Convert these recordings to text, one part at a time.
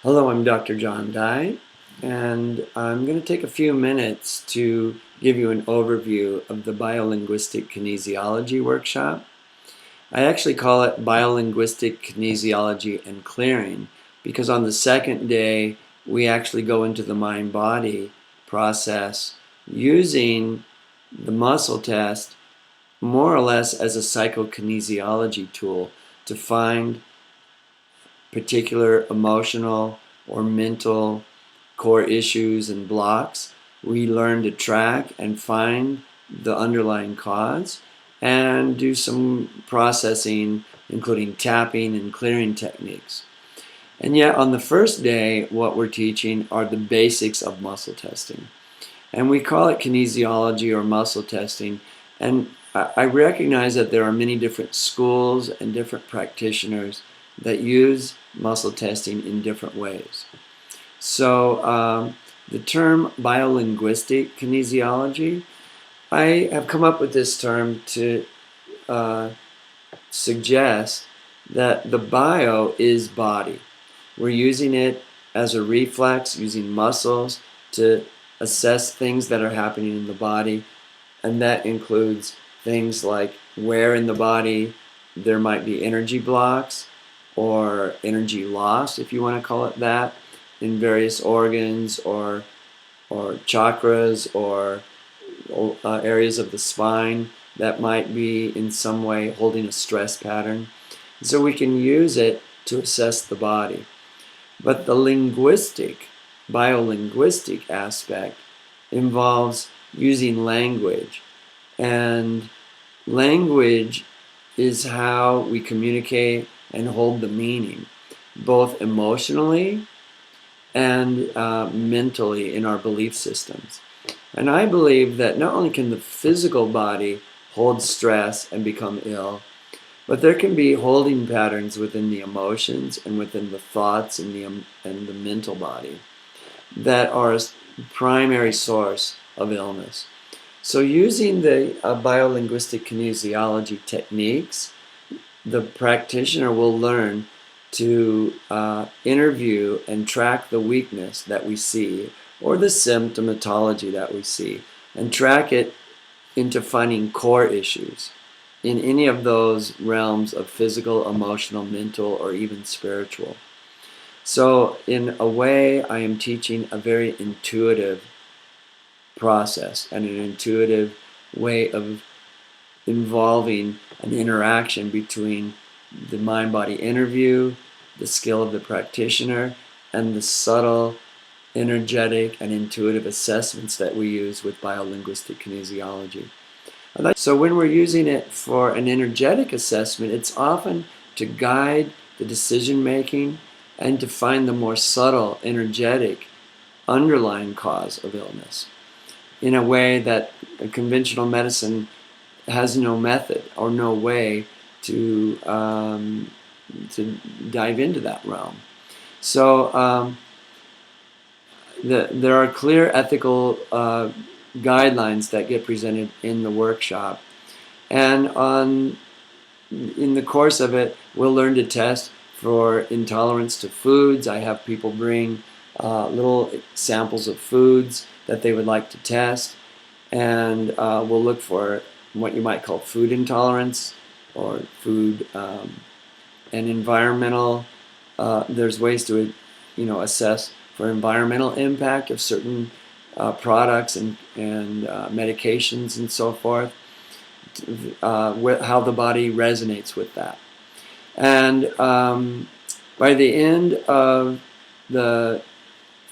Hello, I'm Dr. John Dye, and I'm going to take a few minutes to give you an overview of the biolinguistic kinesiology workshop. I actually call it biolinguistic kinesiology and clearing because on the second day we actually go into the mind-body process using the muscle test more or less as a psychokinesiology tool to find particular emotional or mental core issues and blocks. We learn to track and find the underlying cause and do some processing, including tapping and clearing techniques. And yet on the first day, what we're teaching are the basics of muscle testing. And we call it kinesiology or muscle testing. And I recognize that there are many different schools and different practitioners that use muscle testing in different ways. So the term biolinguistic kinesiology, I have come up with this term to suggest that the bio is body. We're using it as a reflex, using muscles to assess things that are happening in the body, and that includes things like where in the body there might be energy blocks or energy loss, if you want to call it that, in various organs or chakras or areas of the spine that might be in some way holding a stress pattern. So we can use it to assess the body. But the biolinguistic aspect involves using language. And language is how we communicate and hold the meaning, both emotionally and mentally in our belief systems. And I believe that not only can the physical body hold stress and become ill, but there can be holding patterns within the emotions and within the thoughts and the mental body that are a primary source of illness. So using the biolinguistic kinesiology techniques, the practitioner will learn to interview and track the weakness that we see or the symptomatology that we see and track it into finding core issues in any of those realms of physical, emotional, mental, or even spiritual. So in a way, I am teaching a very intuitive process and an intuitive way of involving an interaction between the mind-body interview, the skill of the practitioner, and the subtle, energetic, and intuitive assessments that we use with biolinguistic kinesiology. So when we're using it for an energetic assessment, it's often to guide the decision making and to find the more subtle, energetic, underlying cause of illness in a way that conventional medicine has no method or no way to dive into that realm. So there are clear ethical guidelines that get presented in the workshop, and in the course of it, we'll learn to test for intolerance to foods. I have people bring little samples of foods that they would like to test, and we'll look for what you might call food intolerance or food and environmental. There's ways to assess for environmental impact of certain products and medications and so forth, how the body resonates with that. And by the end of the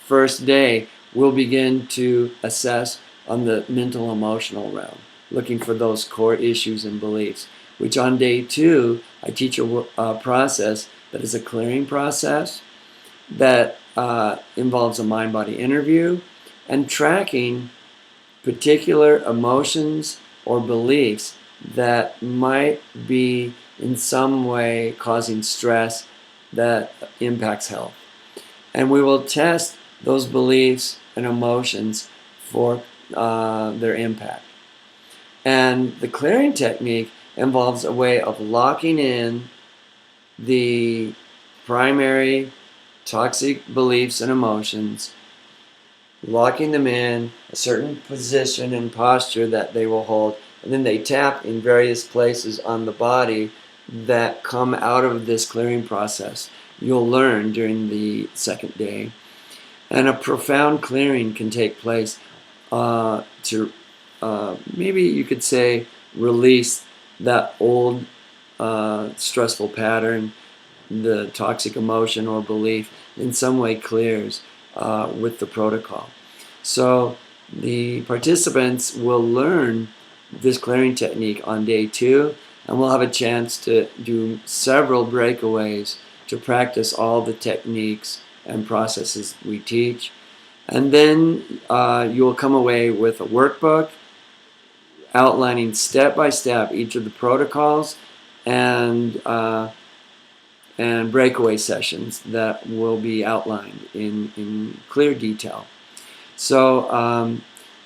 first day, we'll begin to assess on the mental emotional realm, looking for those core issues and beliefs, which on day 2, I teach a process that is a clearing process that involves a mind-body interview and tracking particular emotions or beliefs that might be in some way causing stress that impacts health. And we will test those beliefs and emotions for their impact. And the clearing technique involves a way of locking in the primary toxic beliefs and emotions, locking them in a certain position and posture that they will hold, and then they tap in various places on the body that come out of this clearing process. You'll learn during the second day. And a profound clearing can take place to maybe you could say release that old stressful pattern, the toxic emotion or belief in some way clears with the protocol. So the participants will learn this clearing technique on day 2, and we'll have a chance to do several breakaways to practice all the techniques and processes we teach. And then you'll come away with a workbook outlining step by step each of the protocols and breakaway sessions that will be outlined in clear detail. So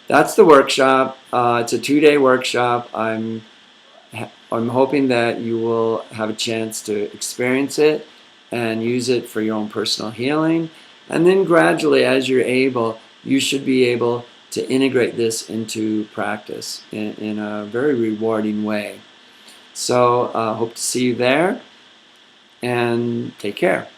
that's the workshop. It's a 2-day workshop. I'm hoping that you will have a chance to experience it and use it for your own personal healing. And then gradually, as you're able, you should be able to integrate this into practice in a very rewarding way. So hope to see you there, and take care.